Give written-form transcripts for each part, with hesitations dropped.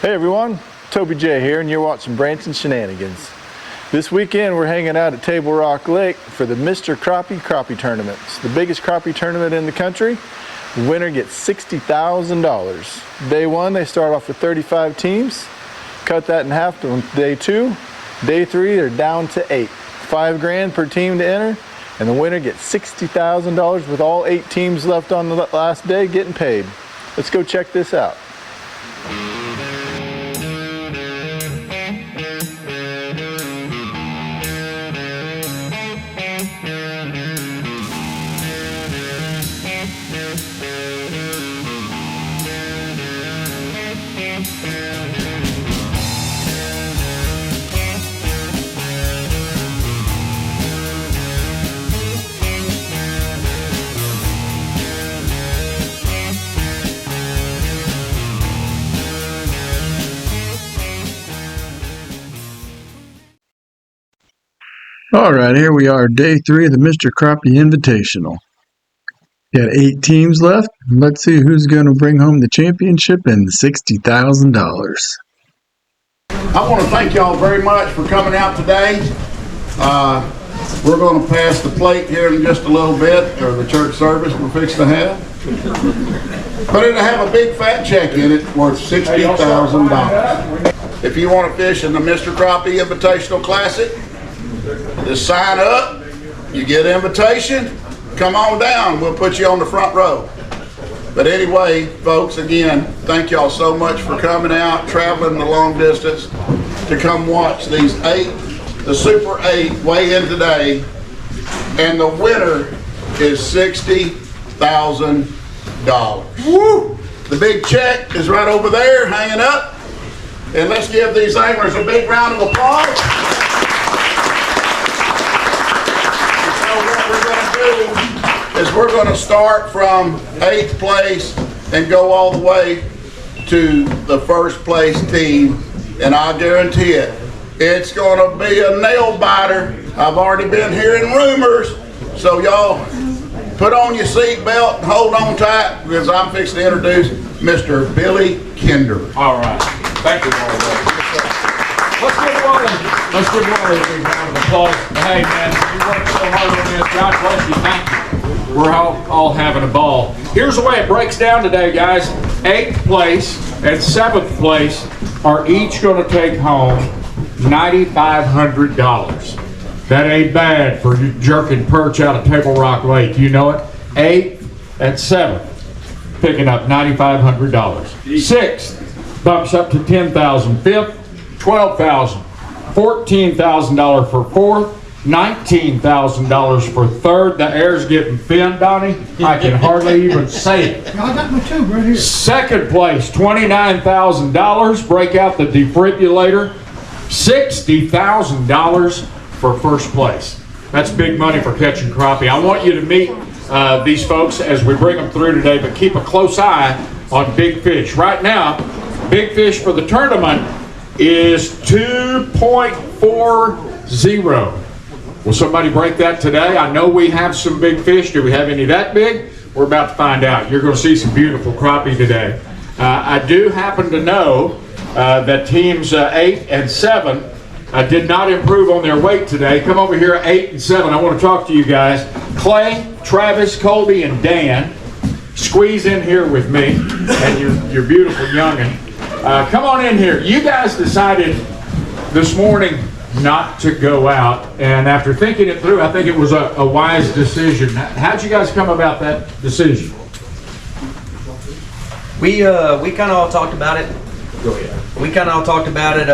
Hey everyone, Toby J here, and you're watching Branson Shenanigans. This weekend we're hanging out at Table Rock Lake for the Mr. Crappie Tournament. It's the biggest crappie tournament in the country. The winner gets $60,000. Day one, they start off with 35 teams. Cut that in half on day two. Day three, they're down to 8. $5,000 per team to enter, and the winner gets $60,000 with all 8 teams left on the last day getting paid. Let's go check this out. All right, here we are, day 3 of the Mr. Crappie Invitational. Got 8 teams left. Let's see who's going to bring home the championship and $60,000. I want to thank y'all very much for coming out today. We're going to pass the plate here in just a little bit, or the church service we're fixing to have. But it'll have a big fat check in it worth $60,000. If you want to fish in the Mr. Crappie Invitational Classic, just sign up, you get an invitation, come on down, we'll put you on the front row. But anyway, folks, again, thank y'all so much for coming out, traveling the long distance to come watch these 8, the Super 8 weigh in today, and the winner is $60,000. Woo! The big check is right over there, hanging up, and let's give these anglers a big round of applause. Is we're going to start from 8th place and go all the way to the first place team, and I guarantee it, it's going to be a nail biter. I've already been hearing rumors, so y'all put on your seat belt and hold on tight, because I'm fixing to introduce Mr. Billy Kinder. All right, thank you, Wally. Let's give Wally a big round of applause. Hey man, you worked so hard on this. God bless you. Thank you. We're all having a ball. Here's the way it breaks down today, guys. 8th place and 7th place are each going to take home $9,500. That ain't bad for jerking perch out of Table Rock Lake. You know it. 8th and 7th picking up $9,500. 6th bumps up to $10,000. 5th, $12,000. $14,000 for 4th. $19,000 for 3rd. The air's getting thin, Donnie. I can hardly even say it. I got my tube right here. 2nd place, $29,000. Break out the defibrillator. $60,000 for 1st place. That's big money for catching crappie. I want you to meet these folks as we bring them through today, but keep a close eye on big fish. Right now, big fish for the tournament is 2.40. Will somebody break that today? I know we have some big fish. Do we have any that big? We're about to find out. You're going to see some beautiful crappie today. I do happen to know that teams 8 and 7 did not improve on their weight today. Come over here, 8 and 7. I want to talk to you guys. Clay, Travis, Colby, and Dan, squeeze in here with me, and your beautiful youngin'. Come on in here. You guys decided this morning not to go out, and after thinking it through, I think it was a wise decision. How'd you guys come about that decision? We kind of all talked about it. Go ahead. We kind of all talked about it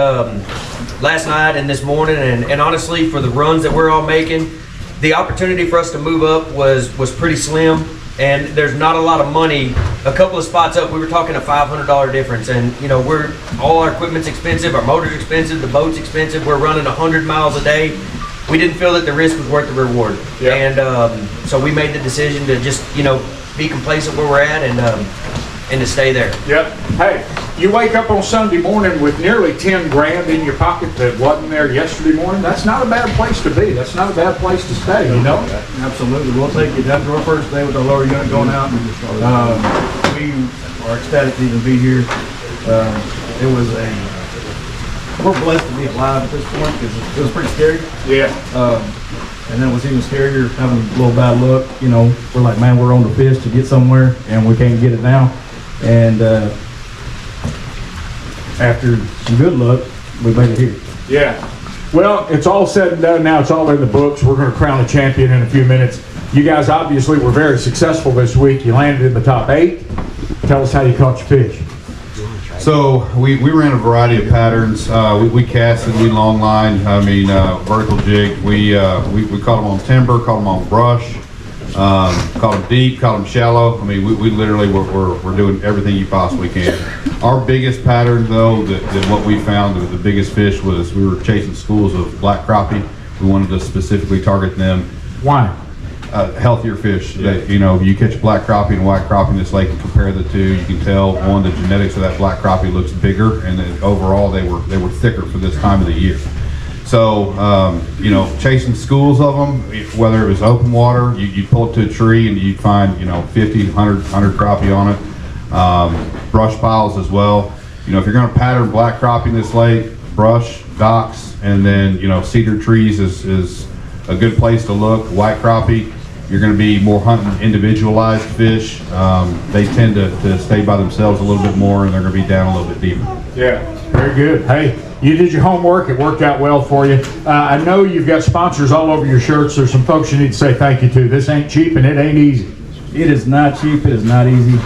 last night and this morning, and honestly, for the runs that we're all making, the opportunity for us to move up was pretty slim, and there's not a lot of money. A couple of spots up, we were talking a $500 difference, and you know, all our equipment's expensive, our motor's expensive, the boat's expensive. We're running 100 miles a day. We didn't feel that the risk was worth the reward, and so we made the decision to just be complacent where we're at and to stay there. Yep. Hey, you wake up on Sunday morning with nearly 10 grand in your pocket that wasn't there yesterday morning. That's not a bad place to be. That's not a bad place to stay, you know? Absolutely. We'll take you after our first day with the lower unit going out. We are ecstatic to even be here. It was we're blessed to be alive at this point because it was pretty scary. Yeah. And then it was even scarier having a little bad luck. You know, we're like, man, we're on the fish to get somewhere and we can't get it now. And after some good luck, we made it here. Yeah. Well, it's all said and done now. It's all in the books. We're going to crown a champion in a few minutes. You guys obviously were very successful this week. You landed in the top 8. Tell us how you caught your fish. So we ran a variety of patterns. We casted, we long lined, vertical jig. We caught them on timber, caught them on brush, caught them deep, caught them shallow. I mean, we literally we're doing everything you possibly can. Our biggest pattern though, that what we found, the biggest fish was we were chasing schools of black crappie. We wanted to specifically target them. Why? Healthier fish. That, you know, you catch black crappie and white crappie in this lake and compare the two, you can tell one, the genetics of that black crappie looks bigger, and then overall they were thicker for this time of the year. So you know, chasing schools of them, whether it was open water, you pull it to a tree and you'd find, you know, 50, 100 crappie on it. Brush piles as well. You know, if you're going to pattern black crappie in this lake, brush, docks, and then, you know, cedar trees is a good place to look. White crappie, you're going to be more hunting individualized fish. They tend to stay by themselves a little bit more, and they're going to be down a little bit deeper. Yeah, very good. Hey, you did your homework. It worked out well for you. I know you've got sponsors all over your shirts. There's some folks you need to say thank you to. This ain't cheap and it ain't easy. It is not cheap. It is not easy.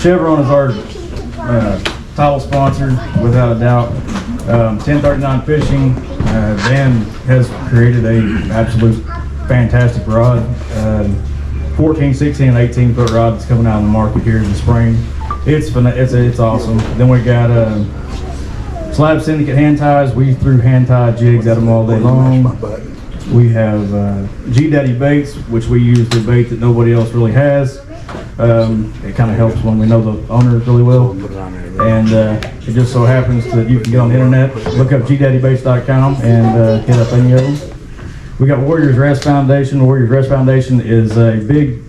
Chevron is our title sponsor, without a doubt. 1039 Fishing, Dan has created a absolute fantastic rod. 14, 16, and 18 foot rod that's coming out on the market here in the spring. It's awesome. Then we got Slab Syndicate hand ties. We threw hand tie jigs at them all day long. We have G Daddy baits, which we use the bait that nobody else really has. It kind of helps when we know the owner really well. And it just so happens that you can get on the internet, look up gdaddybaits.com and hit up any of them. We got Warriors Rest Foundation. Warriors Rest Foundation is a big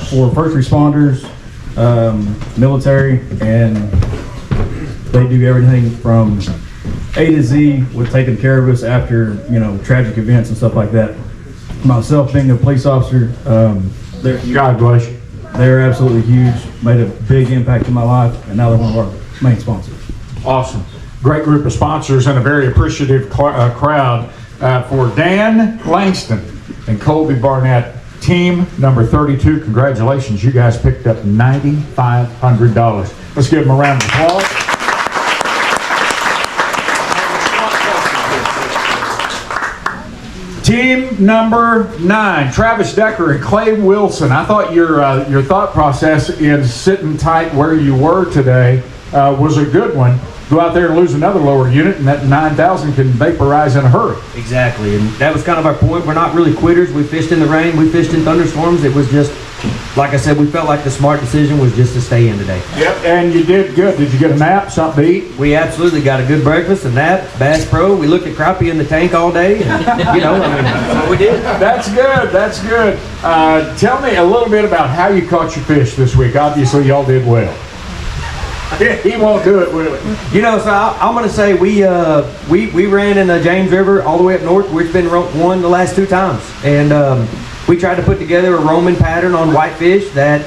for first responders, military, and they do everything from A to Z with taking care of us after, you know, tragic events and stuff like that. Myself being a police officer, God bless you. they're absolutely huge, made a big impact in my life, and now they're one of our main sponsors. Awesome. Great group of sponsors and a very appreciative crowd for Dan Langston and Colby Barnett. Team number 32, congratulations. You guys picked up $9,500. Let's give them a round of applause. Team number 9, Travis Decker and Clay Wilson. I thought your thought process in sitting tight where you were today was a good one. Go out there and lose another lower unit, and that 9,000 can vaporize in a hurry. Exactly, and that was kind of our point. We're not really quitters. We fished in the rain. We fished in thunderstorms. It was just, like I said, we felt like the smart decision was just to stay in today. Yep, and you did good. Did you get a nap, something to eat? We absolutely got a good breakfast, a nap, Bass Pro. We looked at crappie in the tank all day, and, you know, I mean, that's what we did. That's good, that's good. Tell me a little bit about how you caught your fish this week. Obviously, y'all did well. He won't do it, will he? You know, so I'm going to say we ran in the James River all the way up north. We've been won the last 2 times. And we tried to put together a Roman pattern on whitefish that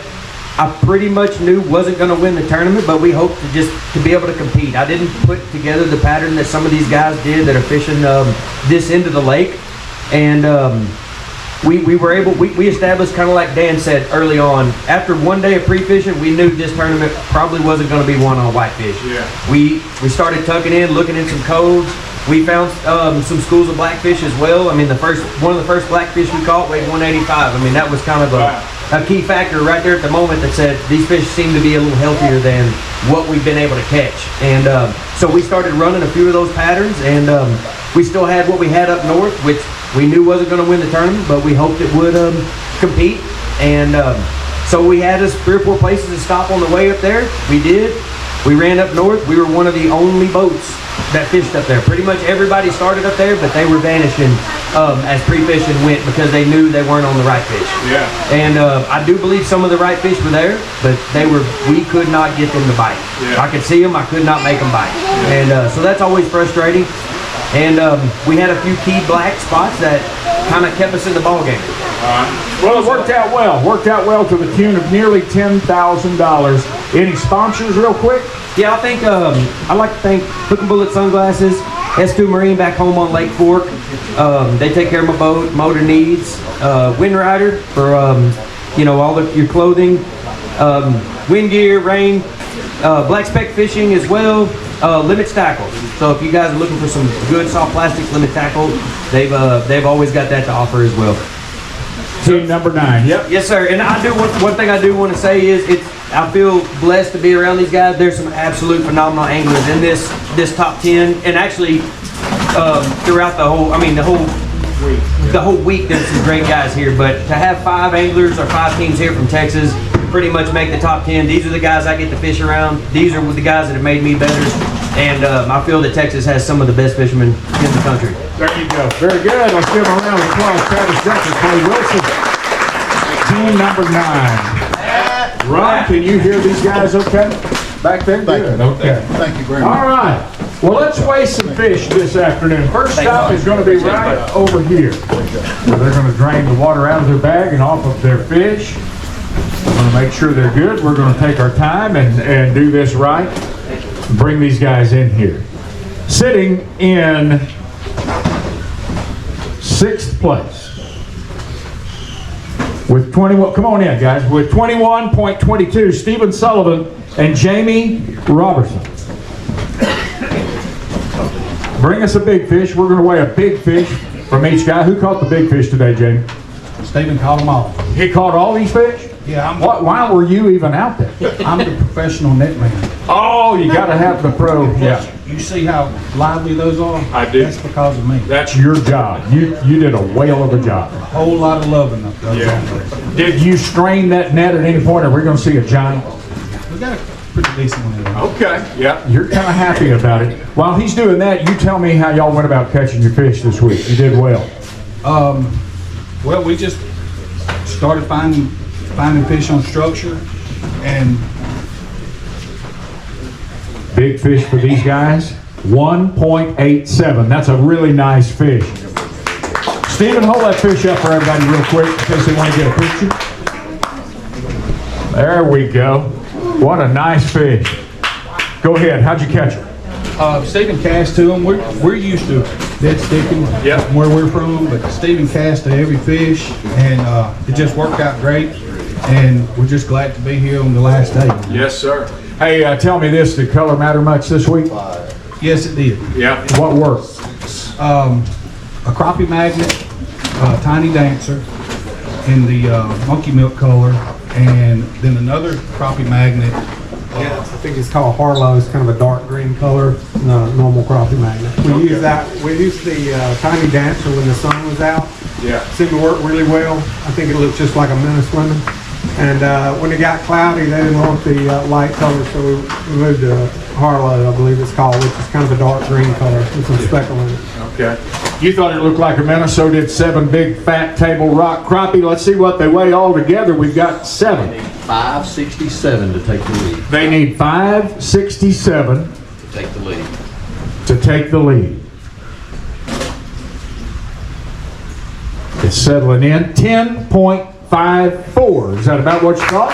I pretty much knew wasn't going to win the tournament, but we hoped to be able to compete. I didn't put together the pattern that some of these guys did that are fishing this end of the lake. And we were able, we established, kind of like Dan said early on, after one day of pre-fishing, we knew this tournament probably wasn't going to be won on whitefish. Yeah. We started tucking in, looking in some codes. We found some schools of blackfish as well. I mean, one of the first blackfish we caught weighed 185. I mean, that was kind of a key factor right there at the moment that said these fish seem to be a little healthier than what we've been able to catch. And so we started running a few of those patterns, and we still had what we had up north, which we knew wasn't going to win the tournament, but we hoped it would compete. And so we had us 3 or 4 places to stop on the way up there. We did. We ran up north. We were one of the only boats that fished up there. Pretty much everybody started up there, but they were vanishing as pre-fishing went because they knew they weren't on the right fish. Yeah. And I do believe some of the right fish were there, but we could not get them to bite. Yeah. I could see them, I could not make them bite. And so that's always frustrating. And we had a few key black spots that kind of kept us in the ball game. Well, it worked out well. Worked out well to the tune of nearly $10,000. Any sponsors real quick? Yeah, I think I'd like to thank Hook and Bullet Sunglasses, S2 Marine back home on Lake Fork. They take care of my boat, motor needs. Wind Rider for all of your clothing, wind gear, rain, black spec fishing as well. Limit tackle. So if you guys are looking for some good soft plastic limit tackle, they've always got that to offer as well. Team number 9. Yep. Yes, sir. And I do one thing I do want to say is I feel blessed to be around these guys. There's some absolute phenomenal anglers in this top 10, and actually throughout the whole week there's some great guys here. But to have 5 anglers or 5 teams here from Texas pretty much make the top 10. These are the guys I get to fish around. These are the guys that have made me better. And I feel that Texas has some of the best fishermen in the country. There you go. Very good. Let's give them a round of applause. Travis Decker, Clay Wilson. Team number 9. Ron, can you hear these guys okay? Back there? Good. Okay. Thank you very much. All right. Well, let's weigh some fish this afternoon. First stop is going to be right over here. So they're going to drain the water out of their bag and off of their fish. We're going to make sure they're good. We're going to take our time and do this right. Bring these guys in here. Sitting in 6th place with 21, come on in guys, with 21.22, Stephen Sullivan and Jamie Robertson. Bring us a big fish. We're going to weigh a big fish from each guy. Who caught the big fish today, Jamie? Stephen caught them all. He caught all these fish? Yeah, Why were you even out there? I'm the professional net man. Oh, you got to have the pro. Yeah. You see how lively those are? I do. That's because of me. That's your job. You did a whale of a job. A whole lot of loving that goes on there. Did you strain that net at any point? Are we going to see a giant? We got a pretty decent one there. Okay. Yeah. You're kind of happy about it. While he's doing that, you tell me how y'all went about catching your fish this week. You did well. Well, we just started finding fish on structure, and Big fish for these guys, 1.87. That's a really nice fish. Stephen, hold that fish up for everybody real quick in case they want to get a picture. There we go. What a nice fish. Go ahead. How'd you catch it? Stephen cast to them. We're used to dead sticking where we're from, but Stephen cast to every fish, and it just worked out great. And we're just glad to be here on the last day. Yes, sir. Hey, tell me this, did color matter much this week? Yes, it did. Yeah. What worked? A crappie magnet, a tiny dancer in the monkey milk color, and then another crappie magnet. I think it's called Harlow. It's kind of a dark green color, normal crappie magnet. We use that. We used the tiny dancer when the sun was out. Yeah. Seemed to work really well. I think it looked just like a minnow swimming. And when it got cloudy, they didn't want the light color, so we moved to Harlow, I believe it's called, which is kind of a dark green color with some speckle in it. Okay. You thought it looked like a minnow, so did 7 big fat table rock crappie. Let's see what they weigh all together. We've got 7. 567 to take the lead. They need 567 To take the lead. to take the lead. It's settling in. 10.54. Is that about what you thought?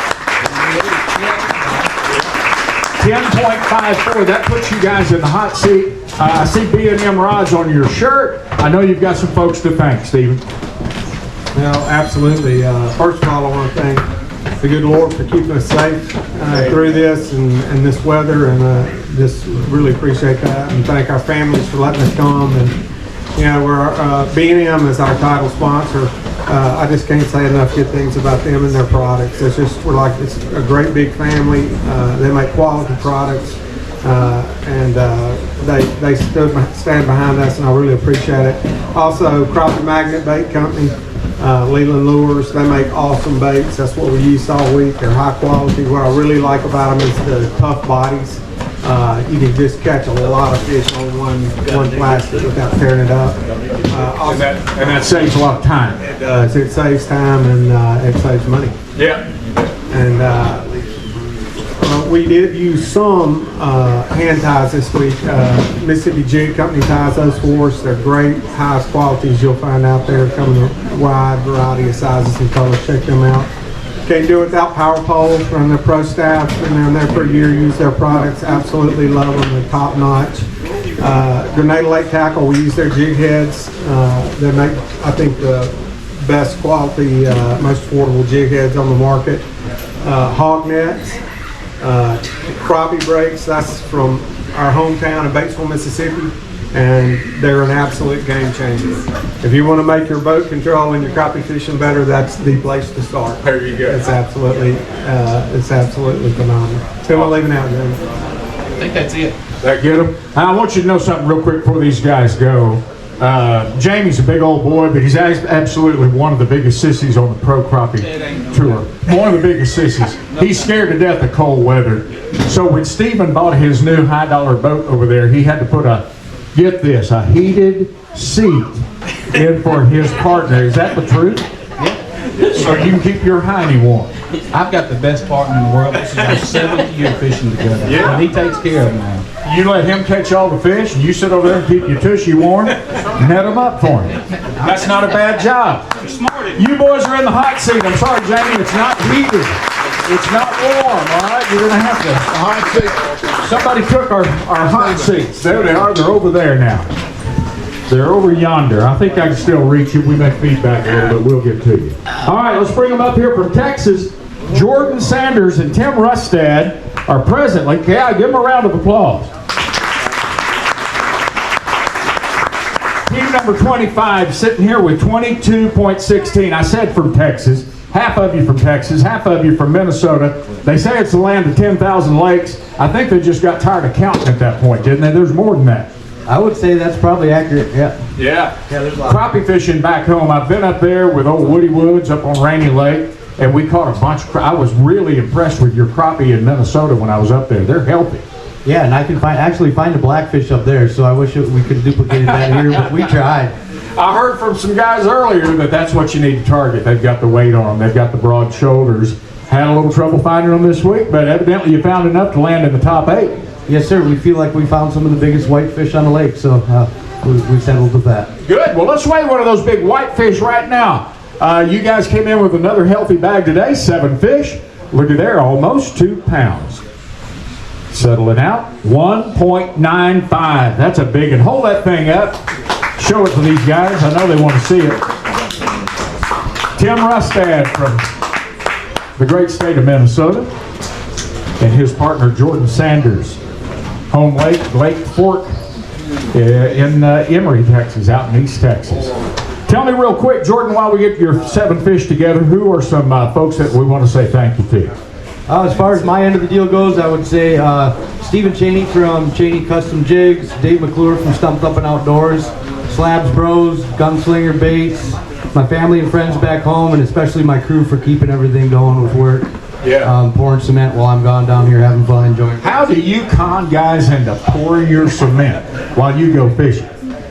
10.54. That puts you guys in the hot seat. I see B&M rods on your shirt. I know you've got some folks to thank, Stephen. Well, absolutely. First of all, I want to thank the good Lord for keeping us safe through this and this weather, and just really appreciate that. And thank our families for letting us come. And we're B&M is our title sponsor. I just can't say enough good things about them and their products. It's a great big family. They make quality products, and they stand behind us, and I really appreciate it. Also, Crappie Magnet Bait Company, Leland Lures. They make awesome baits. That's what we use all week. They're high quality. What I really like about them is the tough bodies. You can just catch a lot of fish on one plastic without tearing it up. And that saves a lot of time. It does. It saves time and it saves money. Yeah. And we did use some hand ties this week. Mississippi Jig Company ties those for us. They're great, highest qualities you'll find out there. Come in a wide variety of sizes and colors. Check them out. Can't do it without Power Poles from their pro staff. Been there for a year, use their products. Absolutely love them. They're top notch. Grenada Lake Tackle, we use their jig heads. They make, I think, the best quality, most affordable jig heads on the market. Hog nets, crappie brakes, that's from our hometown of Batesville, Mississippi, and they're an absolute game changer. If you want to make your boat control and your crappie fishing better, that's the place to start. There you go. It's absolutely phenomenal. Who am I leaving out, Jamie? I think that's it. That get them? I want you to know something real quick before these guys go. Jamie's a big old boy, but he's absolutely one of the biggest sissies on the pro crappie tour. One of the biggest sissies. He's scared to death of cold weather. So when Stephen bought his new high dollar boat over there, he had to put get this, a heated seat in for his partner. Is that the truth? Yeah. So you can keep your hiney warm. I've got the best partner in the world. This is our 7th year fishing together. Yeah. And he takes care of me now. You let him catch all the fish, and you sit over there and keep your tushy warm, net them up for him. That's not a bad job. You boys are in the hot seat. I'm sorry, Jamie, it's not heated. It's not warm, all right? You're going to have to. Hot seat. Somebody took our hot seats. There they are. They're over there now. They're over yonder. I think I can still reach you. We may feedback a little bit. We'll get to you. All right, let's bring them up here from Texas. Jordan Sanders and Tim Rustad are presently. Yeah, give them a round of applause. Team number 25 sitting here with 22.16. I said from Texas. Half of you from Texas, half of you from Minnesota. They say it's the land of 10,000 lakes. I think they just got tired of counting at that point, didn't they? There's more than that. I would say that's probably accurate, yeah. Yeah. There's a lot. Crappie fishing back home. I've been up there with old Woody Woods up on Rainy Lake, and we caught a bunch of I was really impressed with your crappie in Minnesota when I was up there. They're healthy. Yeah, and I can actually find a blackfish up there, so I wish we could duplicate that here, but we tried. I heard from some guys earlier that that's what you need to target. They've got the weight on them. They've got the broad shoulders. Had a little trouble finding them this week, but evidently you found enough to land in the top 8. Yes, sir. We feel like we found some of the biggest whitefish on the lake, so we settled with that. Good. Well, let's weigh one of those big whitefish right now. You guys came in with another healthy bag today, 7 fish. Look at there, almost 2 pounds. Settling out, 1.95. That's a big one. Hold that thing up. Show it to these guys. I know they want to see it. Tim Rustad from the great state of Minnesota and his partner Jordan Sanders. Home Lake Fork in Emory, Texas, out in East Texas. Tell me real quick, Jordan, while we get your 7 fish together, who are some folks that we want to say thank you to? As far as my end of the deal goes, I would say Stephen Cheney from Cheney Custom Jigs, Dave McClure from Stumped Up and Outdoors, Slabs Bros, Gunslinger Baits, my family and friends back home, and especially my crew for keeping everything going with work. Yeah. Pouring cement while I'm gone down here having fun, enjoying it. How do you con guys into pouring your cement while you go fishing?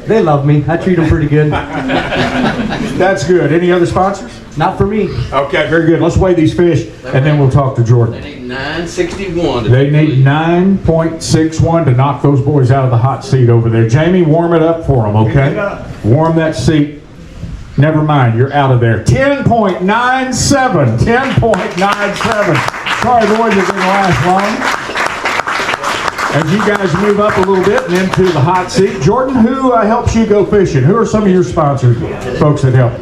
They love me. I treat them pretty good. That's good. Any other sponsors? Not for me. Okay, very good. Let's weigh these fish, and then we'll talk to Jordan. They need 961. They need 9.61 to knock those boys out of the hot seat over there. Jamie, warm it up for them, okay? Warm that seat. Never mind, you're out of there. 10.97. 10.97. Sorry, boys, it didn't last long. As you guys move up a little bit and into the hot seat, Jordan, who helps you go fishing? Who are some of your sponsors, folks that help?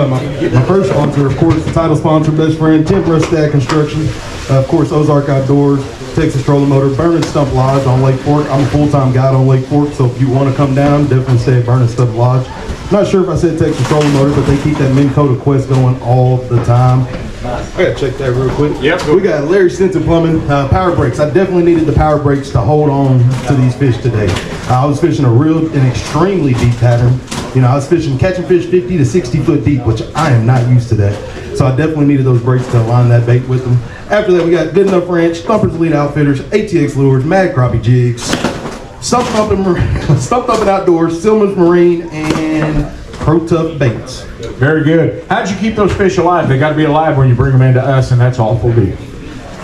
My first sponsor, of course, the title sponsor, best friend, Tim Rustad Construction, of course, Ozark Outdoors, Texas Trolling Motor, Burn and Stump Lodge on Lake Fork. I'm a full-time guide on Lake Fork, so if you want to come down, definitely stay at Burn and Stump Lodge. Not sure if I said Texas Trolling Motor, but they keep that Minn Kota Quest going all the time. I gotta check that real quick. Yep. We got Larry Stinson Plumbing, power brakes. I definitely needed the power brakes to hold on to these fish today. I was fishing an extremely deep pattern, You know, I was catching fish 50 to 60 foot deep, which I am not used to that. So I definitely needed those brakes to align that bait with them. After that, we got Good Enough Ranch, Thumpers Elite Outfitters, ATX Lures, Mad Crappie Jigs, Stumped Up and Outdoors, Silman's Marine, and Pro Tough Baits. Very good. How'd you keep those fish alive? They got to be alive when you bring them into us, and that's awful deep.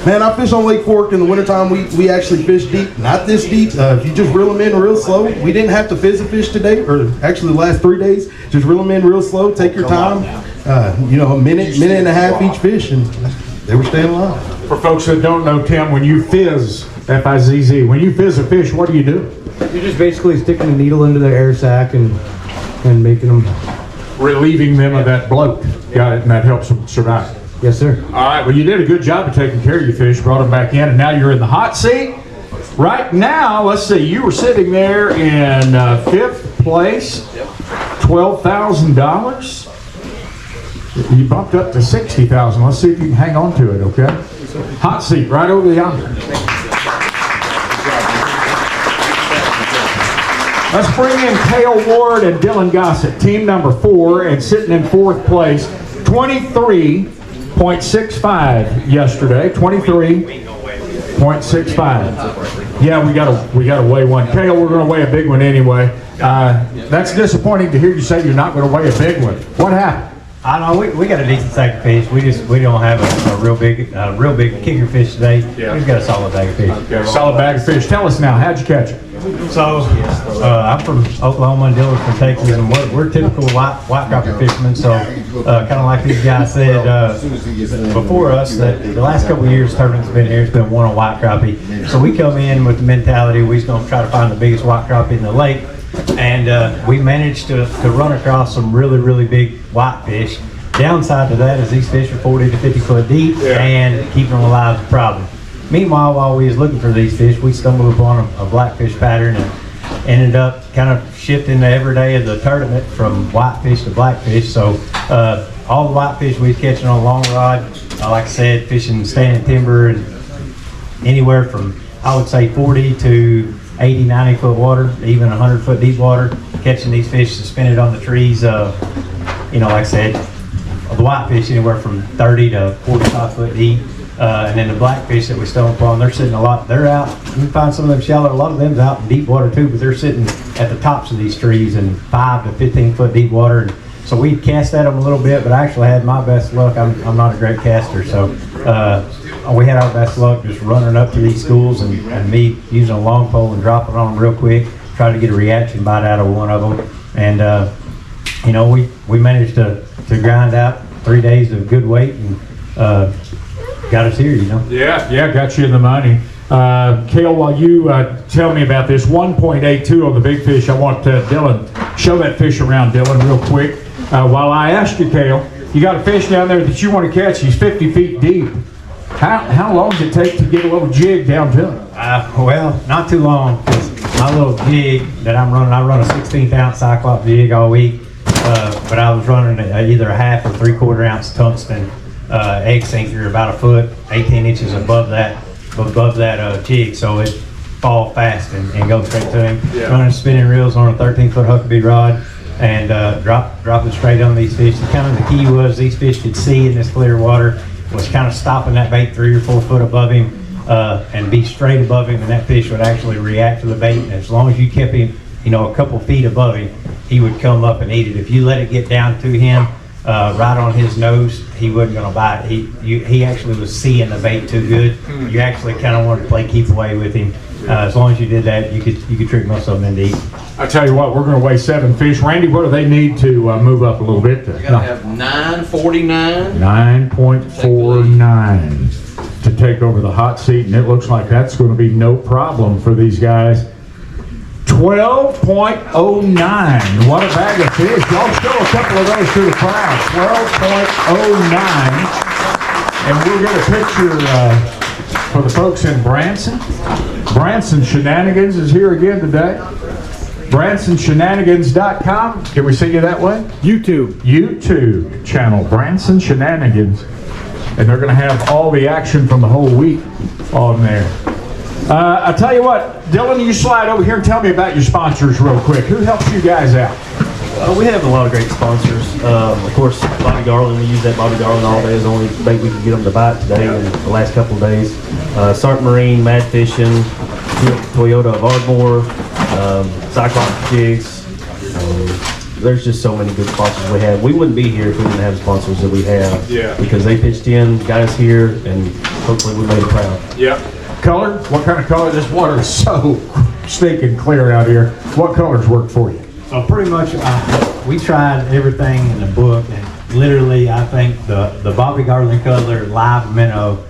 Man, I fish on Lake Fork in the wintertime. We actually fish deep, not this deep. If you just reel them in real slow, we didn't have to fizz a fish today, or actually the last 3 days. Just reel them in real slow, take your time. You know, a minute and a half each fish, and they were staying alive. For folks that don't know, Tim, when you fizz, F-I-Z-Z, when you fizz a fish, what do you do? You're just basically sticking a needle into the air sac and making them... Relieving them of that bloat. Got it, and that helps them survive. Yes, sir. All right, well, you did a good job of taking care of your fish, brought them back in, and now you're in the hot seat. Right now, let's see, you were sitting there in 5th place, $12,000. You bumped up to $60,000. Let's see if you can hang on to it, okay? Hot seat right over yonder. Let's bring in Cale Ward and Dylan Gossett, team number 4, and sitting in 4th place, 23.65 yesterday, 23.65. Yeah, we gotta weigh one. Cale, we're gonna weigh a big one anyway. That's disappointing to hear you say you're not gonna weigh a big one. What happened? I know we got a decent sack of fish. We don't have a real big kicker fish today. Yeah. We've got a solid bag of fish. Okay, solid bag of fish. Tell us now, how'd you catch it? So I'm from Oklahoma and Dylan's from Texas, and we're typical white crappie fishermen. So kind of like these guys said before us, that the last couple of years tournament's been here. It's been one on white crappie. So we come in with the mentality we're going to try to find the biggest white crappie in the lake. And we managed to run across some really big white fish. Downside to that is these fish are 40 to 50 foot deep, and keeping them alive is a problem. Meanwhile, while we was looking for these fish, we stumbled upon a blackfish pattern and ended up kind of shifting every day of the tournament from whitefish to blackfish. So all the whitefish we was catching on long rod, like I said, fishing standing timber, and anywhere from, I would say, 40 to 80, 90 foot water, even 100 foot deep water, catching these fish suspended on the trees. You know, like I said, the whitefish anywhere from 30 to 45 foot deep. And then the blackfish that we stumbled upon, they're sitting they're out. You can find some of them shallow, a lot of them's out in deep water too, but they're sitting at the tops of these trees in 5 to 15 foot deep water. And so we cast at them a little bit, but I actually had my best luck. I'm not a great caster, so we had our best luck just running up to these schools and me using a long pole and dropping on them real quick, trying to get a reaction bite out of one of them. And you know, we managed to grind out 3 days of good weight and got us here, you know. Yeah, got you in the money. Cale, while you tell me about this 1.82 on the big fish, I want Dylan, show that fish around, Dylan, real quick. While I ask you, Cale, you got a fish down there that you want to catch. He's 50 feet deep. How long does it take to get a little jig down to him? Well, not too long. My little jig that I run a 16th ounce Cyclops jig all week, but I was running either a half or 3/4 ounce tungsten egg sinker about a foot, 18 inches above that jig, so it fall fast and go straight to him. Yeah. Running spinning reels on a 13-foot Huckabee rod and drop it straight on these fish. The key was these fish could see in this clear water, was kind of stopping that bait 3 or 4 foot above him and be straight above him, and that fish would actually react to the bait. And as long as you kept him, you know, a couple feet above him, he would come up and eat it. If you let it get down to him, right on his nose, he wasn't going to bite. He actually was seeing the bait too good. You actually kind of wanted to play keep away with him. As long as you did that, you could trick most of them into eating. I tell you what, we're going to weigh 7 fish. Randy, what do they need to move up a little bit? We gotta have 949. 9.49 to take over the hot seat, and it looks like that's going to be no problem for these guys. 12.09. What a bag of fish. Y'all show a couple of those to the crowd. 12.09. And we'll get a picture for the folks in Branson. Branson Shenanigans is here again today. BransonShenanigans.com. Can we see you that way? YouTube channel, Branson Shenanigans. And they're going to have all the action from the whole week on there. I tell you what, Dylan, you slide over here and tell me about your sponsors real quick. Who helps you guys out? We have a lot of great sponsors. Of course, Bobby Garland, we use that Bobby Garland all day. Is the only bait we can get them to bite today and the last couple of days. Sark Marine, Mad Fishing, Toyota of Ardmore, Cyclops Jigs. There's just so many good sponsors we have. We wouldn't be here if we didn't have the sponsors that we have. Yeah. Because they pitched in, got us here, and hopefully we made them proud. Yep. Color? What kind of color? This water is so stinking clear out here. What colors work for you? So pretty much, we tried everything in the book, and literally, I think the Bobby Garland color live minnow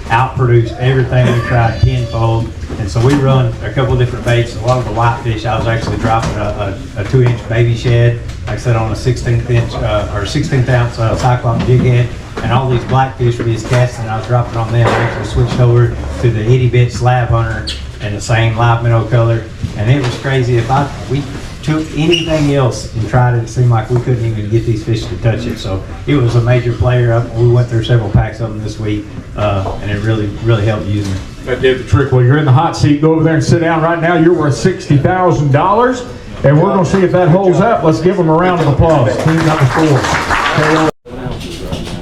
outproduced everything we tried tenfold. And so we run a couple of different baits. A lot of the whitefish, I was actually dropping a 2-inch baby shed, like I said, on a 16th inch or 16th ounce Cyclops jig head. And all these blackfish we was casting, I was dropping on them. I actually switched over to the itty bit slab hunter and the same live minnow color. And it was crazy. If we took anything else and tried it, it seemed like we couldn't even get these fish to touch it. So it was a major player. We went through several packs of them this week, and it really helped using it. That did the trick. Well, you're in the hot seat. Go over there and sit down right now. You're worth $60,000, and we're going to see if that holds up. Let's give them a round of applause. Team number 4.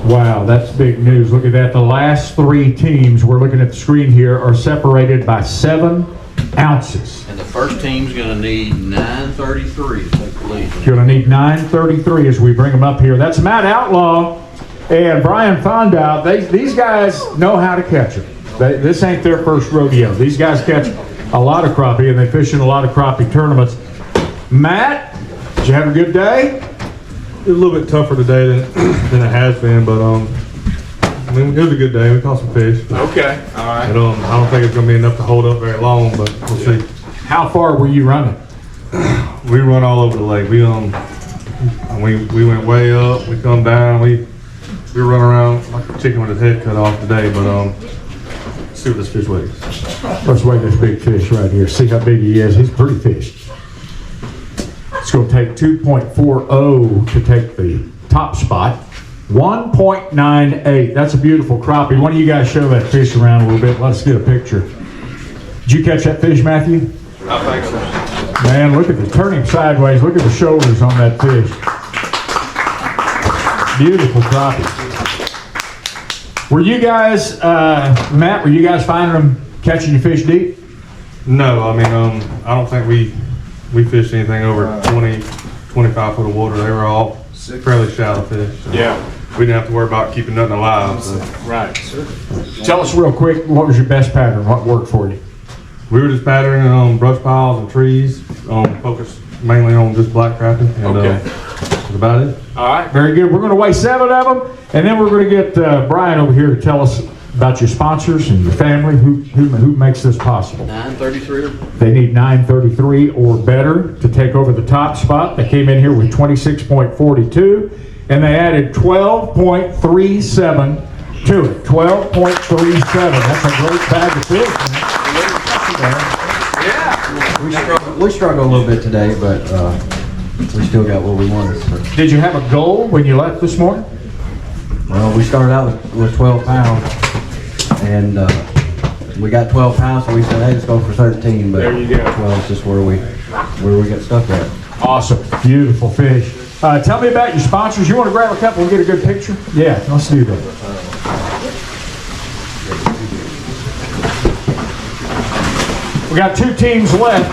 Wow, that's big news. Look at that. The last 3 teams, we're looking at the screen here, are separated by 7 ounces. And the first team's gonna need 933 to take the lead. You're going to need 933 as we bring them up here. That's Matt Outlaw and Brian Fondout. These guys know how to catch them. This ain't their first rodeo. These guys catch a lot of crappie, and they fish in a lot of crappie tournaments. Matt, did you have a good day? A little bit tougher today than it has been, but I mean, it was a good day. We caught some fish. Okay, all right. I don't think it's gonna be enough to hold up very long, but we'll see. How far were you running? We run all over the lake. We went way up. We come down. We run around like a chicken with his head cut off today. But let's see what this fish weighs. Let's weigh this big fish right here. See how big he is. He's a pretty fish. It's going to take 2.40 to take the top spot. 1.98. That's a beautiful crappie. Why don't you guys show that fish around a little bit? Let's get a picture. Did you catch that fish, Matthew? I think so. Man, look at the turning sideways. Look at the shoulders on that fish. Beautiful crappie. Were you guys, Matt, were you guys finding them catching your fish deep? No, I mean, I don't think we fished anything over 20, 25 foot of water. They were all fairly shallow fish. So Yeah. we didn't have to worry about keeping nothing alive. So. Right. Tell us real quick, what was your best pattern? What worked for you? We were just patterning on brush piles and trees, focused mainly on just black crappie. And, Okay. that's about it. All right, very good. We're going to weigh 7 of them, and then we're going to get Brian over here to tell us about your sponsors and your family, who makes this possible. 933. They need 933 or better to take over the top spot. They came in here with 26.42, and they added 12.37 to it. 12.37. That's a great bag of fish, man. We struggled a little bit today, but we still got what we wanted. So. Did you have a goal when you left this morning? Well, we started out with 12 pounds, and we got 12 pounds, so we said, hey, let's go for 13. But There you go. 12 is just where we got stuck at. Awesome. Beautiful fish. Tell me about your sponsors. You want to grab a couple and get a good picture? Yeah, let's do that. We got 2 teams left.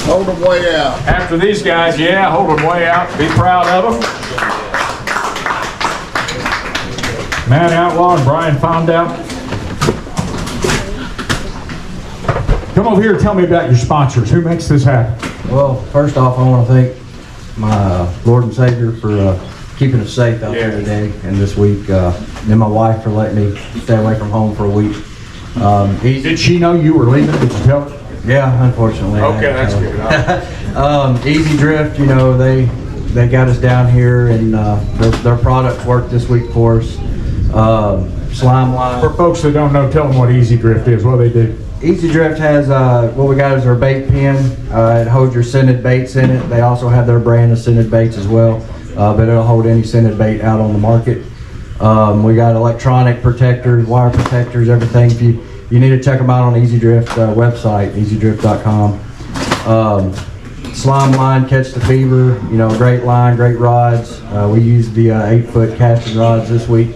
Hold them way out. After these guys, yeah, hold them way out. Be proud of them. Matt Outlaw and Brian Fondout. Come over here and tell me about your sponsors. Who makes this happen? Well, first off, I want to thank my Lord and Savior for keeping us safe out there today and this week, and my wife for letting me stay away from home for a week. Did she know you were leaving? Did you tell her? Yeah, unfortunately. Okay, that's good. All right. Easy Drift, you know, they got us down here, and their products worked this week for us. Slime line. For folks that don't know, tell them what Easy Drift is, what they do. Easy Drift has what we got is our bait pen. It holds your scented baits in it. They also have their brand of scented baits as well, but it'll hold any scented bait out on the market. We got electronic protectors, wire protectors, everything. If you need to check them out on Easy Drift website, easydrift.com. slime line, catch the fever. You know, great line, great rods. We used the 8-foot casting rods this week.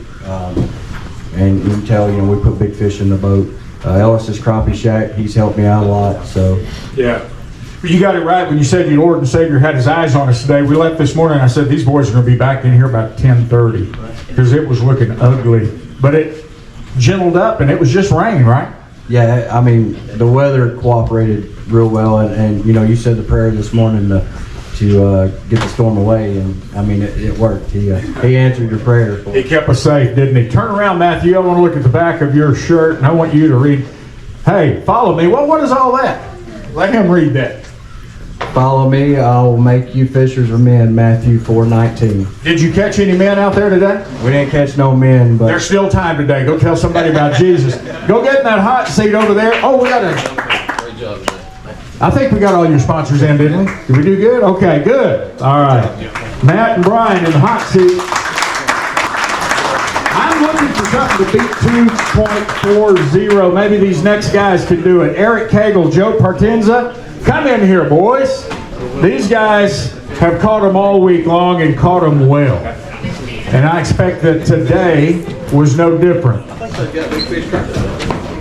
And you can tell, you know, we put big fish in the boat. Ellis's Crappie Shack, he's helped me out a lot, so. Yeah. You got it right when you said your Lord and Savior had his eyes on us today. We left this morning, I said, these boys are going to be back in here about 10:30 because it was looking ugly. But it gentled up and it was just rain, right? Yeah, I mean, the weather cooperated real well, and you know, you said the prayer this morning to get the storm away, and I mean, it worked. He answered your prayer. He kept us safe, didn't he? Turn around, Matthew. I want to look at the back of your shirt, and I want you to read. Hey, follow me. Well, what is all that? Let him read that. Follow me, I will make you fishers of men, Matthew 4:19. Did you catch any men out there today? We didn't catch no men, but There's still time today. Go tell somebody about Jesus. Go get in that hot seat over there. Oh, we got I think we got all your sponsors in, didn't we? Did we do good? Okay, good. All right. Matt and Brian in the hot seat. I'm looking for something to beat 2.40. Maybe these next guys can do it. Eric Cagle, Joe Partenza. Come in here, boys. These guys have caught them all week long and caught them well. And I expect that today was no different.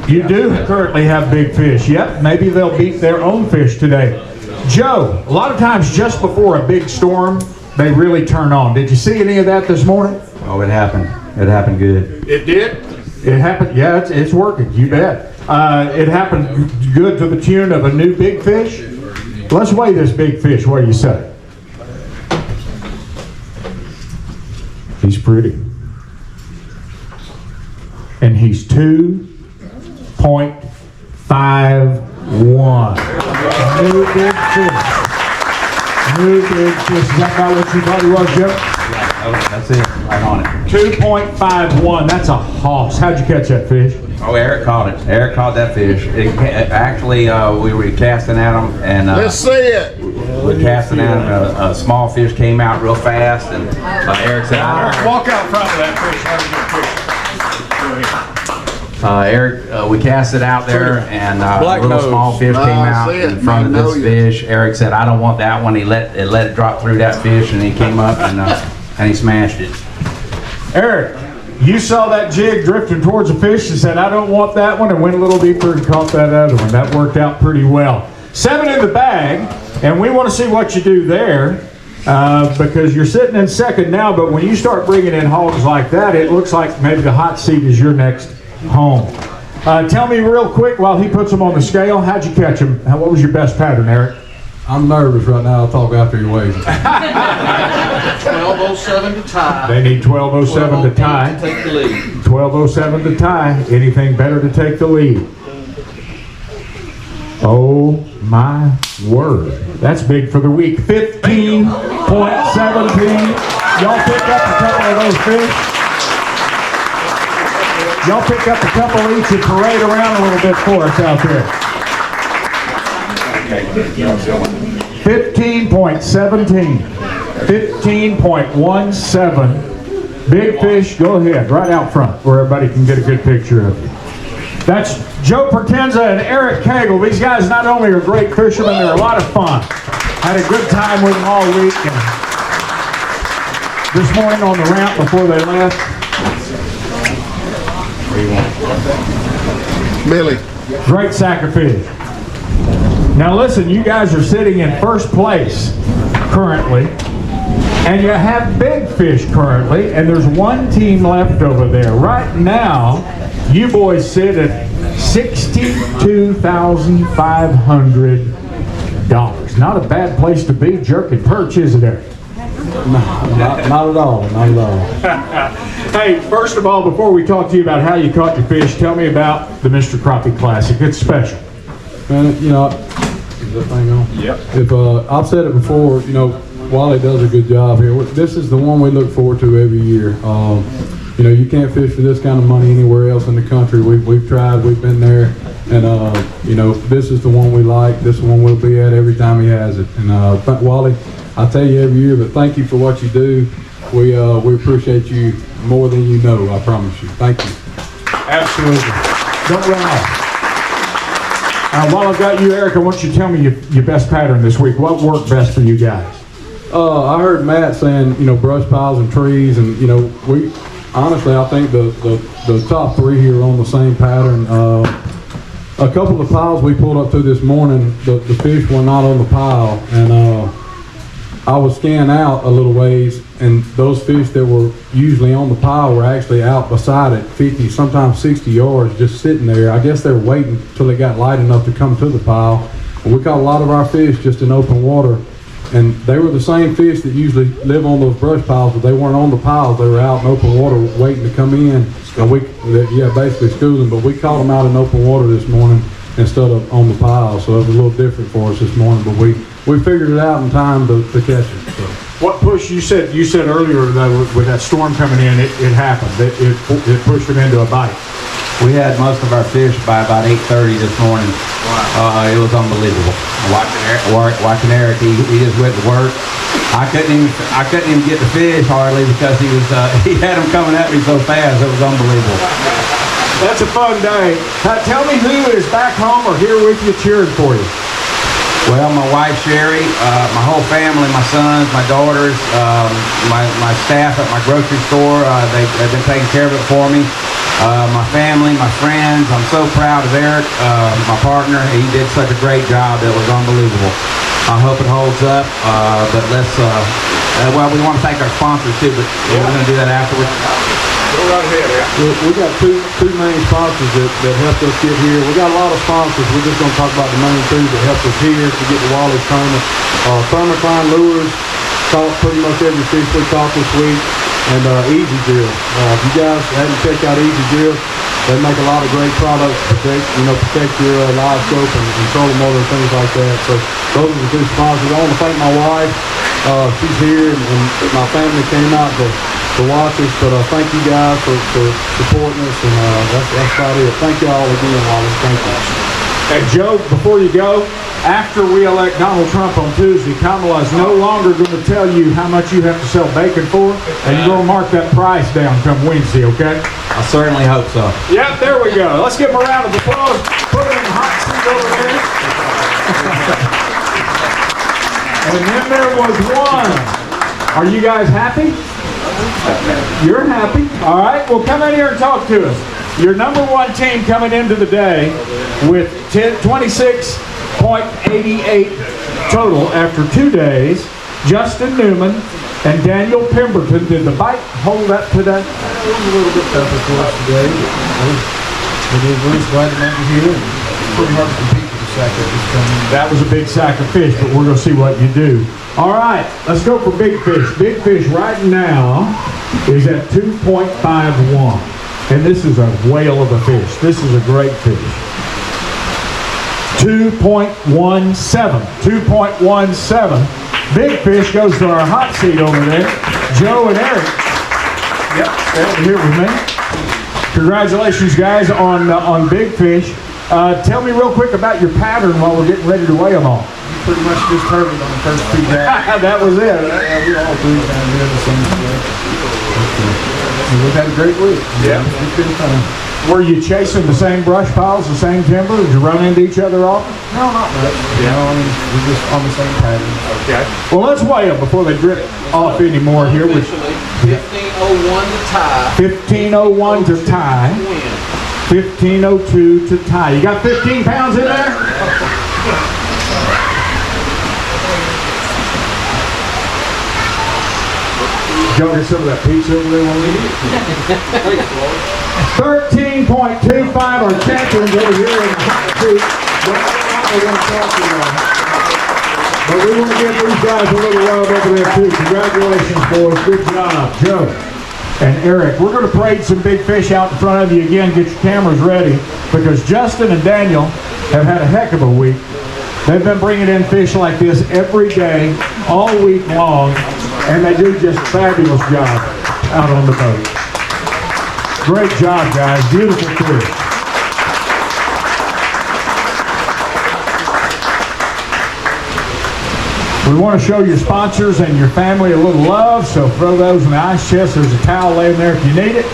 You do currently have big fish. Yep, maybe they'll beat their own fish today. Joe, a lot of times just before a big storm, they really turn on. Did you see any of that this morning? oh, it happened. It happened good. It did? It happened, yeah, it's working, you bet. It happened good to the tune of a new big fish. Let's weigh this big fish, what do you say? He's pretty. And he's 2.51. New big fish. New big fish. Is that about what you thought he was, Joe? That's it, right on it. 2.51, that's a hoss. How'd you catch that fish? Oh, Eric caught it. Eric caught that fish. Actually, we were casting at him, and Let's see it. we're casting at him. A small fish came out real fast, and Eric said, Walk out front of that fish. Eric, we cast it out there, and a little nose. small fish came out see it. in front of this fish. Eric said, I don't want that one. He let it drop through that fish, and he came up and he smashed it. Eric, you saw that jig drifting towards a fish and said, I don't want that one, and went a little deeper and caught that other one. That worked out pretty well. 7 in the bag, and we want to see what you do there because you're sitting in second now, but when you start bringing in hogs like that, it looks like maybe the hot seat is your next home. Tell me real quick while he puts them on the scale, how'd you catch them? What was your best pattern, Eric? I'm nervous right now. I'll talk after he weighs it. 12:07 to tie. They need 12:07 to tie. To take the lead. 12:07 to tie. Anything better to take the lead? Oh my word. That's big for the week. 15.17. Y'all pick up a couple of those fish. Y'all pick up a couple each and parade around a little bit for us out there. 15.17. 15.17. Big fish, go ahead, right out front where everybody can get a good picture of you. That's Joe Partenza and Eric Cagle. These guys not only are great fishermen, they're a lot of fun. Had a good time with them all week. And this morning on the ramp before they left. Billy. Great sack of fish. Now listen, you guys are sitting in first place currently, and you have big fish currently, and there's one team left over there. Right now, you boys sit at $62,500. Not a bad place to be jerking perch, is it, Eric? Not at all. Not at all. Hey, first of all, before we talk to you about how you caught your fish, tell me about the Mr. Crappie Classic. It's special. Man, you know, is that thing on? Yep. If I've said it before, you know, Wally does a good job here. This is the one we look forward to every year. You know, you can't fish for this kind of money anywhere else in the country. We've tried, we've been there, and you know, this is the one we like. This one we'll be at every time he has it. And Wally, I tell you every year, but thank you for what you do. We appreciate you more than you know. I promise you. Thank you. Absolutely. Don't run off. While I've got you, Eric, I want you to tell me your best pattern this week. What worked best for you guys? I heard Matt saying, brush piles and trees, and, we, honestly, I think the top three here are on the same pattern. A couple of piles we pulled up to this morning, the fish were not on the pile, and I was scanning out a little ways, and those fish that were usually on the pile were actually out beside it, 50, sometimes 60 yards, just sitting there. I guess they were waiting till they got light enough to come to the pile. We caught a lot of our fish just in open water, and they were the same fish that usually live on those brush piles, but they weren't on the piles. They were out in open water waiting to come in. And basically schooling, but we caught them out in open water this morning instead of on the pile, so it was a little different for us this morning, but we figured it out in time to catch it. So. What push, you said earlier that with that storm coming in, it happened. It pushed them into a bite. We had most of our fish by about 8:30 this morning. Wow. It was unbelievable. Watching Eric, he just went to work. I couldn't even get the fish hardly because he had them coming at me so fast. It was unbelievable. That's a fun day. Tell me who is back home or here with you cheering for you. Well, my wife Sherry, my whole family, my sons, my daughters, my staff at my grocery store, they've been taking care of it for me. My family, my friends, I'm so proud of Eric, my partner. He did such a great job. It was unbelievable. I hope it holds up, but let's, we want to thank our sponsors too, but we're going to do that afterwards. Go right ahead, yeah. We got two main sponsors that helped us get here. We got a lot of sponsors. We're just going to talk about the main two that helped us here to get the Wally's tournament. Thermocline Lures caught pretty much every fish we caught this week, and Easy Drill. If you guys haven't checked out Easy Drill, they make a lot of great products to protect your live scope and trolling motor and things like that. So those are the two sponsors. I want to thank my wife. She's here, and my family came out to watch us, but thank you guys for supporting us, and that's about it. Thank you all again, Wallace. Thank you. And Joe, before you go, after we elect Donald Trump on Tuesday, Kamala is no longer going to tell you how much you have to sell bacon for, and you're going to mark that price down come Wednesday, okay? I certainly hope so. Yep, there we go. Let's give him a round of applause. Put him in the hot seat over there. And then there was one. Are you guys happy? You're happy. All right. Well, come in here and talk to us. Your number one team coming into the day with 26.88 total after 2 days. Justin Newman and Daniel Pemberton. Did the bite hold up today? It was a little bit tougher for us today. We're just glad to make it here. It's pretty hard to compete with the sack that just come in. That was a big sack of fish, but we're going to see what you do. All right, let's go for big fish. Big fish right now is at 2.51. And this is a whale of a fish. This is a great fish. 2.17. 2.17. Big fish goes to our hot seat over there. Joe and Eric. Yep, stay over here with me. Congratulations, guys, on big fish. Tell me real quick about your pattern while we're getting ready to weigh them all. Pretty much just heard it on the first 2 days. That was it. Yeah, we all three down there the same way. We've had a great week. Yeah. It's been fun. Were you chasing the same brush piles, the same timber? Did you run into each other often? No, not much. We're just on the same pattern. Okay. Well, let's weigh them before they drip off anymore here. 1501 to tie. 1501 to tie. 1502 to tie. You got 15 pounds in there? Y'all get some of that pizza over there while we eat? 13.25 our champions over here in the hot seat. But we want to give these guys a little love over there too. Congratulations, boys. Good job. Joe and Eric, we're going to parade some big fish out in front of you again. Get your cameras ready because Justin and Daniel have had a heck of a week. They've been bringing in fish like this every day, all week long, and they do just a fabulous job out on the boat. Great job, guys. Beautiful fish. We want to show your sponsors and your family a little love, so throw those in the ice chest. There's a towel laying there if you need it.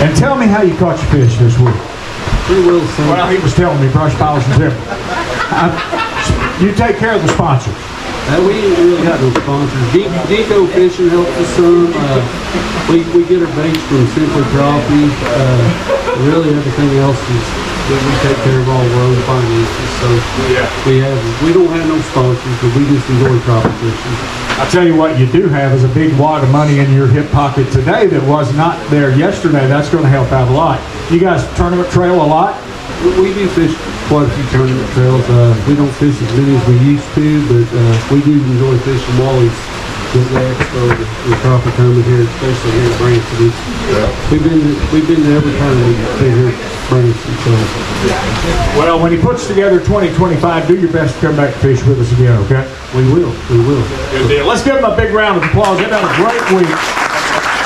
And tell me how you caught your fish this week. Pretty well the same. Well, he was telling me brush piles and timber. You take care of the sponsors. We ain't really got no sponsors. Deco Fishing helps us some. We get our baits from Simply Crappie. Really everything else is that we take care of all of our own finances. So we don't have no sponsors, but we just enjoy crappie fishing. I tell you what, you do have is a big wad of money in your hip pocket today that was not there yesterday. That's going to help out a lot. You guys tournament trail a lot? We do fish quite a few tournament trails. We don't fish as many as we used to, but we do enjoy fishing wallies with the expo, the crappie tournament here, especially here in Branson. We've been to every tournament here in Branson. So. Well, when he puts together 2025, do your best to come back and fish with us again, okay? We will. Good deal. Let's give them a big round of applause. They've had a great week.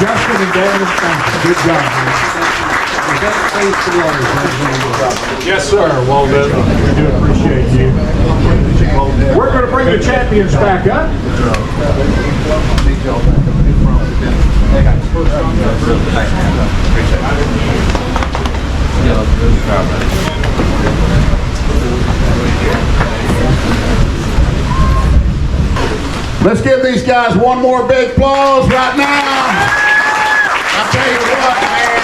Justin and David, thank you. Good job, man. Yes, sir, Waldo. We do appreciate you. We're going to bring the champions back up. Let's give these guys one more big applause right now. I tell you what, man,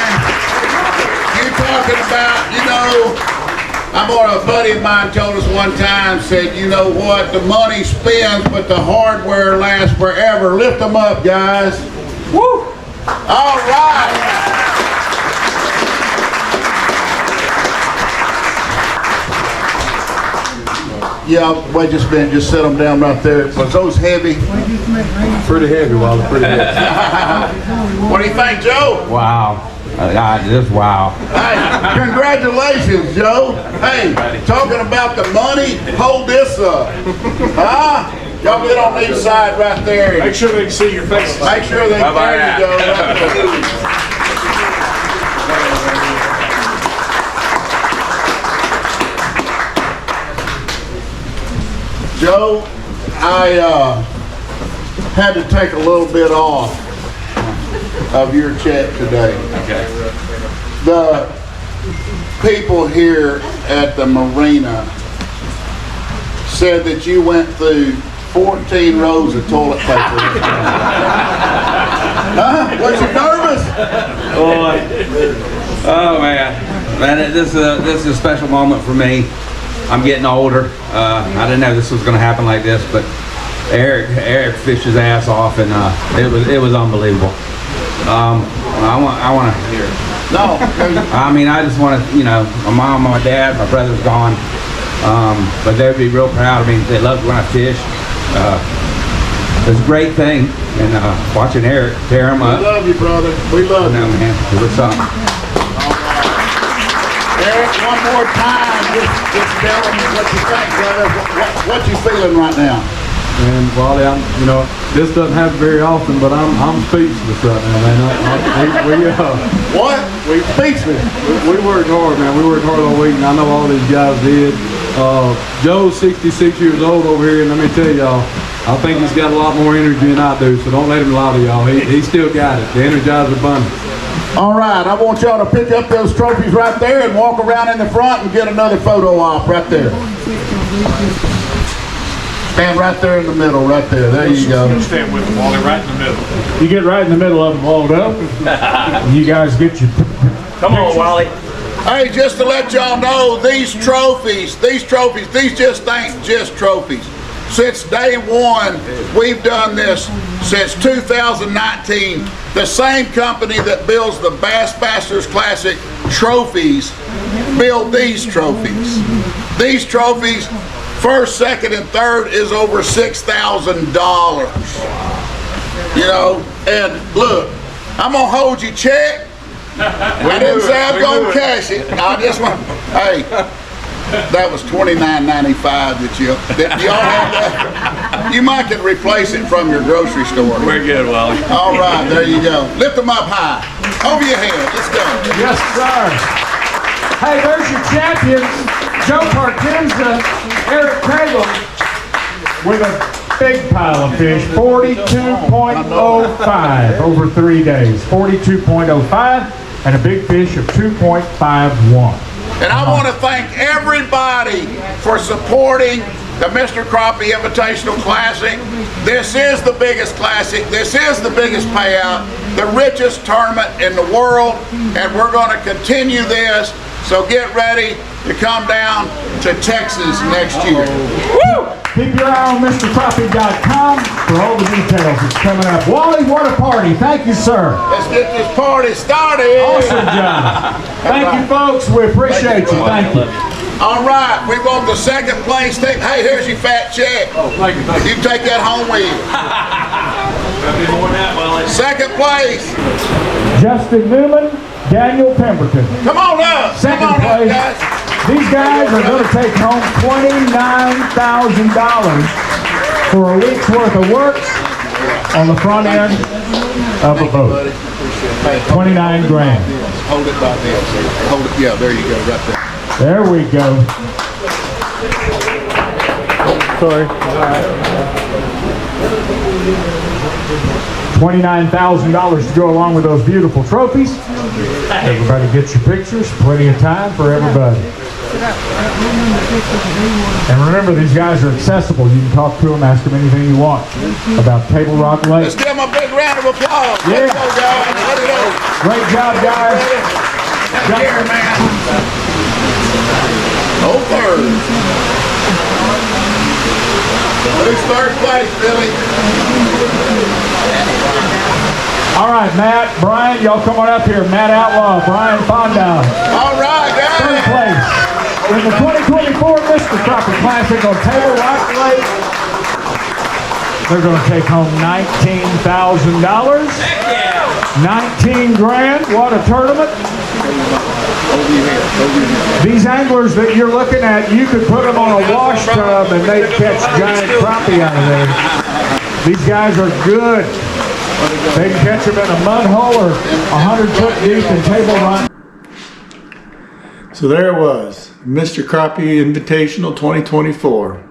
you talking about, a buddy of mine told us one time, said, you know what, the money spins, but the hardware lasts forever. Lift them up, guys. Woo! All right. Yeah, wait just a minute, just set them down right there. Was those heavy? Pretty heavy, Walter, pretty heavy. What do you think, Joe? Wow. Just wow. Hey, congratulations, Joe. Hey, talking about the money, hold this up. Huh? Y'all get on each side right there. Make sure they can see your faces. Make sure they can. There you go. Right there. Joe, I had to take a little bit off of your check today. Okay. The people here at the marina said that you went through 14 rows of toilet paper. Huh? Was you nervous? Oh man, this is a special moment for me. I'm getting older. I didn't know this was going to happen like this, but Eric fished his ass off, and it was unbelievable. I want to hear it. No. I mean, I just want to, my mom, my dad, my brother's gone, but they'd be real proud of me. They loved when I fished. It was a great thing, and watching Eric tear him up. We love you, brother. We love you. No, man, it was something. Eric, one more time, just tell them what you think, brother. What you feeling right now? And Wally, this doesn't happen very often, but I'm speechless right now, man. What? We speechless. We worked hard, man. We worked hard all week, and I know all these guys did. Joe's 66 years old over here, and let me tell y'all, I think he's got a lot more energy than I do, so don't let him lie to y'all. He still got it. The Energizer Abundance. All right, I want y'all to pick up those trophies right there and walk around in the front and get another photo op right there. Stand right there in the middle, right there. There you go. Stand with them, Wally, right in the middle. You get right in the middle of them, Waldo. You guys get your Come on, Wally. Hey, just to let y'all know, these trophies, these just ain't just trophies. Since day one, we've done this since 2019. The same company that builds the Bassmasters Classic trophies build these trophies. These trophies, first, second, and third is over $6,000. And look, I'm gonna hold your check. I didn't say I'm gonna cash it. I just want, hey, that was $29.95 that y'all have that. You might can replace it from your grocery store. We're good, Wally. All right, there you go. Lift them up high. Over your head. Let's go. Yes, sir. Hey, there's your champions. Joe Partenza, Eric Cragle, with a big pile of fish, 42.05 over 3 days. 42.05 and a big fish of 2.51. And I want to thank everybody for supporting the Mr. Crappie Invitational Classic. This is the biggest classic. This is the biggest payout, the richest tournament in the world, and we're going to continue this. So get ready to come down to Texas next year. Woo! Keep your eye on MrCrappie.com for all the details. It's coming up. Wally, what a party. Thank you, sir. Let's get this party started. Awesome job. Thank you, folks. We appreciate you. Thank you. All right, we want the second place team. Hey, here's your fat check. Oh, thank you. You take that home with you. Second place. Justin Newman, Daniel Pemberton. Come on up. Second Come on place. up, guys. These guys are going to take home $29,000 for a week's worth of work on the front end of a boat. 29 grand. Hold it by this. Hold it. Yeah, there you go, right there. There we go. Sorry. $29,000 to go along with those beautiful trophies. Everybody gets your pictures. Plenty of time for everybody. And remember, these guys are accessible. You can talk to them, ask them anything you want about Table Rock Lake. Let's give them a big round of applause. Yeah. Let's go, guys. Let it go. Great job, guys. Here, man. Oh, third. Who's third place, Billy? All right, Matt, Brian, y'all come on up here. Matt Outlaw, Brian Fonda. All right, guys. Third place in the 2024 Mr. Crappie Classic on Table Rock Lake. They're going to take home $19,000. 19 grand. What a tournament. These anglers that you're looking at, you could put them on a wash tub and they'd catch giant crappie out of there. These guys are good. They can catch them in a mud hole or 100 foot deep in Table Rock. So there it was, Mr. Crappie Invitational 2024.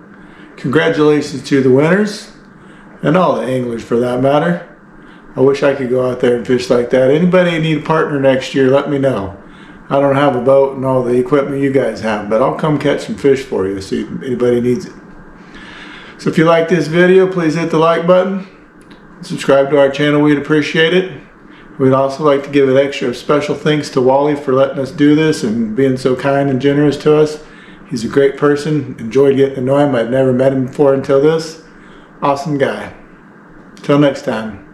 Congratulations to the winners, and all the anglers for that matter. I wish I could go out there and fish like that. Anybody need a partner next year, let me know. I don't have a boat and all the equipment you guys have, but I'll come catch some fish for you, see if anybody needs it. So if you like this video, please hit the like button. Subscribe to our channel, we'd appreciate it. We'd also like to give an extra special thanks to Wally for letting us do this and being so kind and generous to us. He's a great person, enjoyed getting to know him. I've never met him before until this. Awesome guy. Till next time.